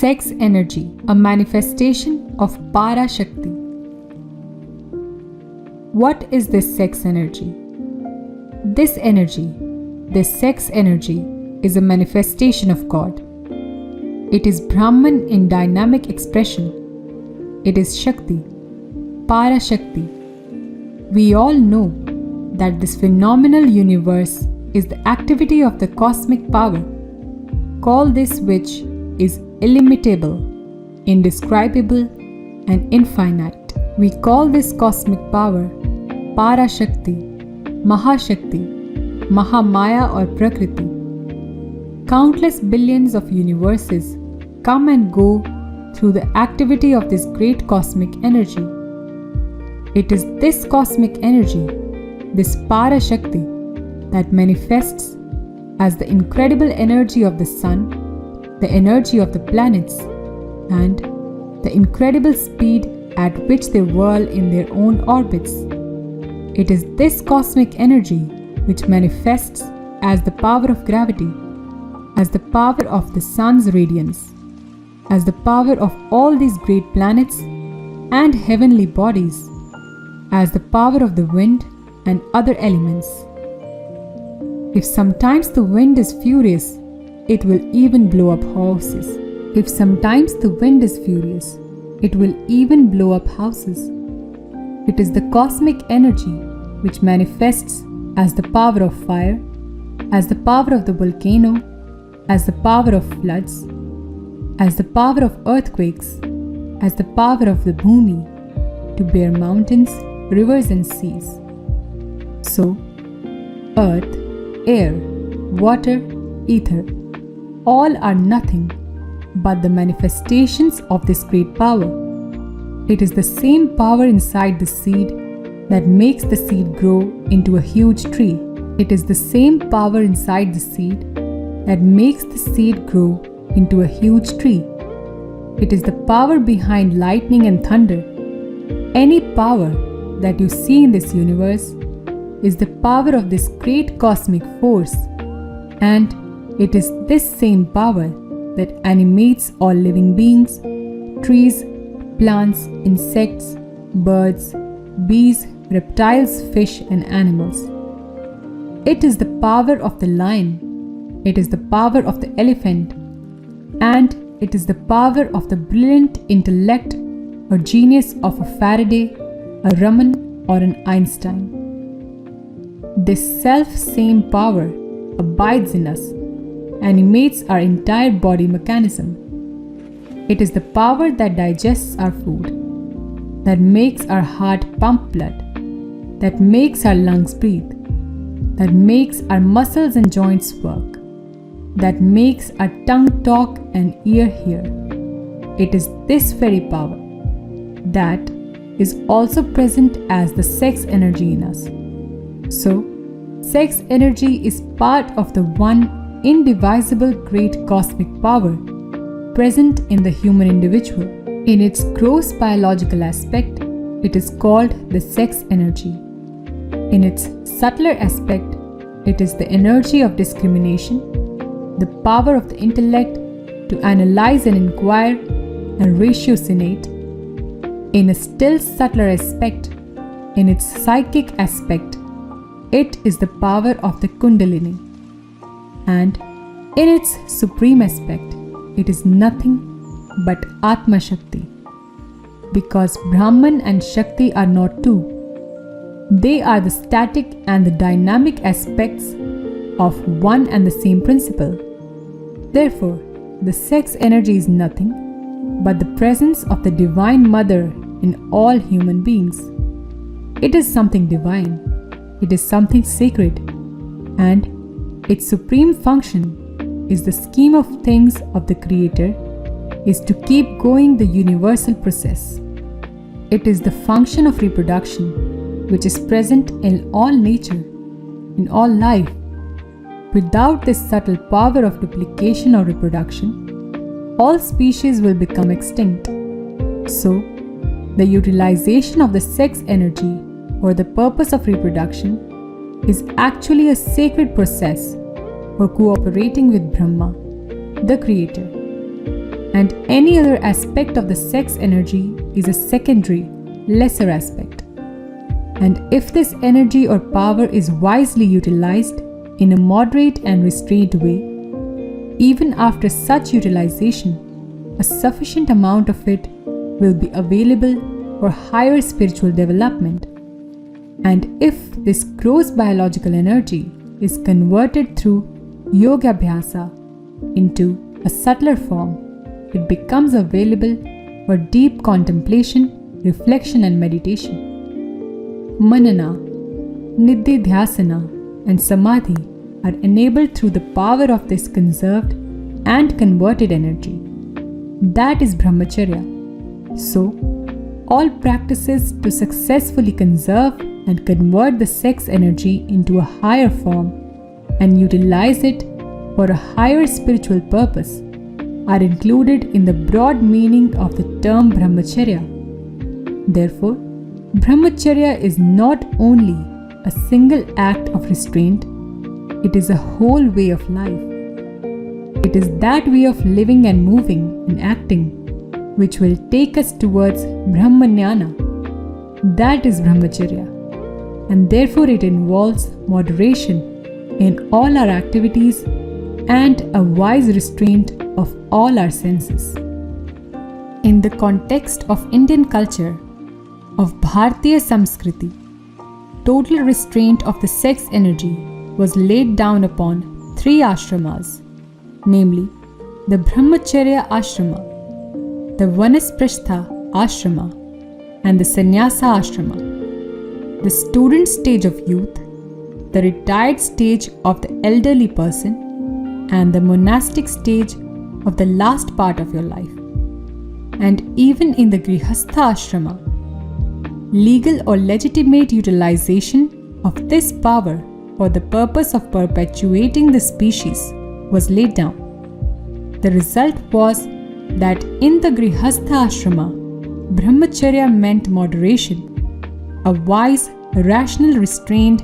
Sex energy, a manifestation of Para Shakti. What is this sex energy? This sex energy, is a manifestation of God. It is Brahman in dynamic expression. It is Shakti, Para Shakti. We all know that this phenomenal universe is the activity of the cosmic power. Call this which is illimitable, indescribable, and infinite. We call this cosmic power Para Shakti, Mahashakti, Mahamaya or Prakriti. Countless billions of universes come and go through the activity of this great cosmic energy. It is this cosmic energy, this Para Shakti, that manifests as the incredible energy of the sun, the energy of the planets, and the incredible speed at which they whirl in their own orbits. It is this cosmic energy which manifests as the power of gravity, as the power of the sun's radiance, as the power of all these great planets and heavenly bodies, as the power of the wind and other elements. If sometimes the wind is furious, it will even blow up houses. If sometimes the wind is furious, it will even blow up houses. It is the cosmic energy which manifests as the power of fire, as the power of the volcano, as the power of floods, as the power of earthquakes, as the power of the Bhumi, to bear mountains, rivers and seas. So, earth, air, water, ether, all are nothing but the manifestations of this great power. It is the same power inside the seed that makes the seed grow into a huge tree. It is the same power inside the seed that makes the seed grow into a huge tree. It is the power behind lightning and thunder. Any power that you see in this universe is the power of this great cosmic force, and it is this same power that animates all living beings, trees, plants, insects, birds, bees, reptiles, fish, and animals. It is the power of the lion, it is the power of the elephant, and it is the power of the brilliant intellect or genius of a Faraday, a Raman, or an Einstein. This self-same power abides in us, animates our entire body mechanism. It is the power that digests our food, that makes our heart pump blood, that makes our lungs breathe, that makes our muscles and joints work, that makes our tongue talk and ear hear. It is this very power that is also present as the sex energy in us. So, sex energy is part of the one indivisible great cosmic power present in the human individual. In its gross biological aspect, it is called the sex energy. In its subtler aspect, it is the energy of discrimination, the power of the intellect to analyze and inquire and ratiocinate. In a still subtler aspect, in its psychic aspect, it is the power of the Kundalini. And in its supreme aspect, it is nothing but Atma Shakti. Because Brahman and Shakti are not two. They are the static and the dynamic aspects of one and the same principle. Therefore, the sex energy is nothing but the presence of the Divine Mother in all human beings. It is something divine. It is something sacred, and its supreme function is the scheme of things of the Creator is to keep going the universal process. It is the function of reproduction which is present in all nature, in all life. Without this subtle power of duplication or reproduction, all species will become extinct. So, the utilization of the sex energy for the purpose of reproduction is actually a sacred process for cooperating with Brahma, the Creator. and any other aspect of the sex energy is a secondary, lesser aspect. And if this energy or power is wisely utilized in a moderate and restrained way, even after such utilization, a sufficient amount of it will be available for higher spiritual development. And if this gross biological energy is converted through yoga abhyasa into a subtler form, it becomes available for deep contemplation, reflection and meditation. Manana, Nididhyasana and Samadhi are enabled through the power of this conserved and converted energy. That is Brahmacharya. So, all practices to successfully conserve and convert the sex energy into a higher form and utilize it for a higher spiritual purpose are included in the broad meaning of the term Brahmacharya. Therefore, Brahmacharya is not only a single act of restraint, it is a whole way of life. It is that way of living and moving and acting which will take us towards Brahmanyana. That is Brahmacharya, and therefore it involves moderation in all our activities and a wise restraint of all our senses. In the context of Indian culture, of Bharatiya Samskriti, total restraint of the sex energy was laid down upon 3 ashramas, namely the Brahmacharya ashrama, the Vanasprastha ashrama, and the Sannyasa ashrama. The student stage of youth, the retired stage of the elderly person, and the monastic stage of the last part of your life. And even in the Grihastha ashrama, legal or legitimate utilization of this power for the purpose of perpetuating the species was laid down. The result was that in the Grihastha ashrama, Brahmacharya meant moderation, a wise, rational, restrained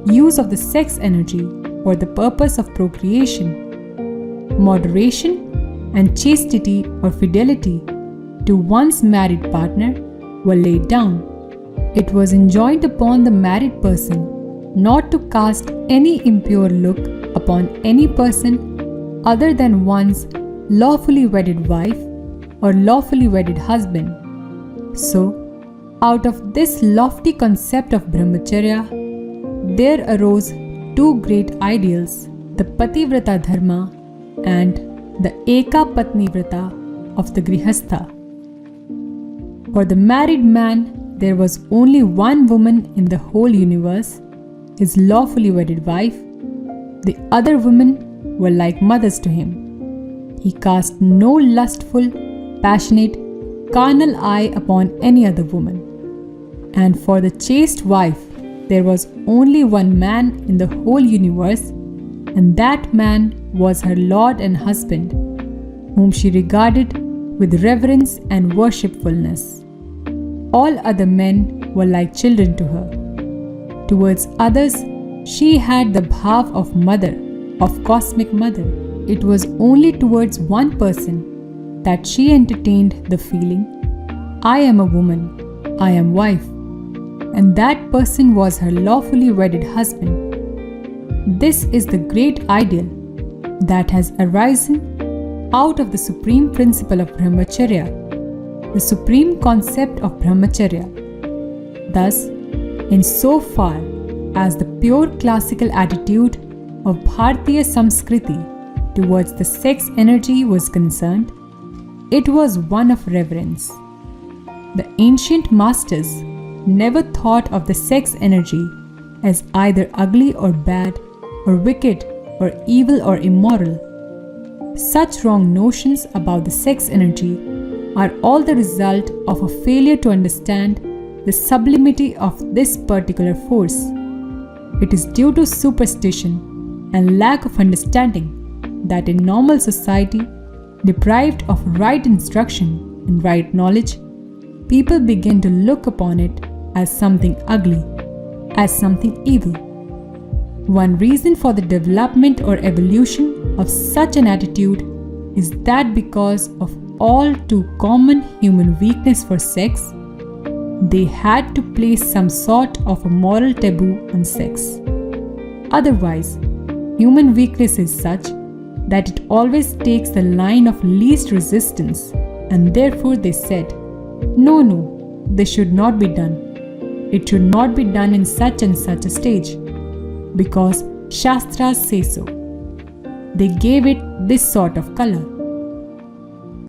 use of the sex energy for the purpose of procreation. Moderation and chastity or fidelity to one's married partner were laid down. It was enjoined upon the married person not to cast any impure look upon any person other than one's lawfully wedded wife or lawfully wedded husband. So, out of this lofty concept of Brahmacharya, there arose 2 great ideals, the Pativrata Dharma and the Eka Patni Vrata of the Grihastha. For the married man, there was only one woman in the whole universe, his lawfully wedded wife. The other women were like mothers to him. He cast no lustful, passionate, carnal eye upon any other woman. And for the chaste wife, there was only one man in the whole universe, and that man was her Lord and husband, whom she regarded with reverence and worshipfulness. All other men were like children to her. Towards others, she had the bhav of mother, of cosmic mother. It was only towards one person that she entertained the feeling, I am a woman, I am wife, and that person was her lawfully wedded husband. This is the great ideal that has arisen out of the supreme principle of Brahmacharya, the supreme concept of Brahmacharya. Thus, in so far as the pure classical attitude of Bharatiya Samskriti towards the sex energy was concerned, it was one of reverence. The ancient masters never thought of the sex energy as either ugly or bad, or wicked or evil or immoral. Such wrong notions about the sex energy are all the result of a failure to understand the sublimity of this particular force. It is due to superstition and lack of understanding that in normal society, deprived of right instruction and right knowledge, people begin to look upon it as something ugly, as something evil. One reason for the development or evolution of such an attitude is that because of all too common human weakness for sex, they had to place some sort of a moral taboo on sex. Otherwise, human weakness is such that it always takes the line of least resistance, and therefore they said, no, this should not be done. It should not be done in such and such a stage, because Shastras say so. They gave it this sort of color.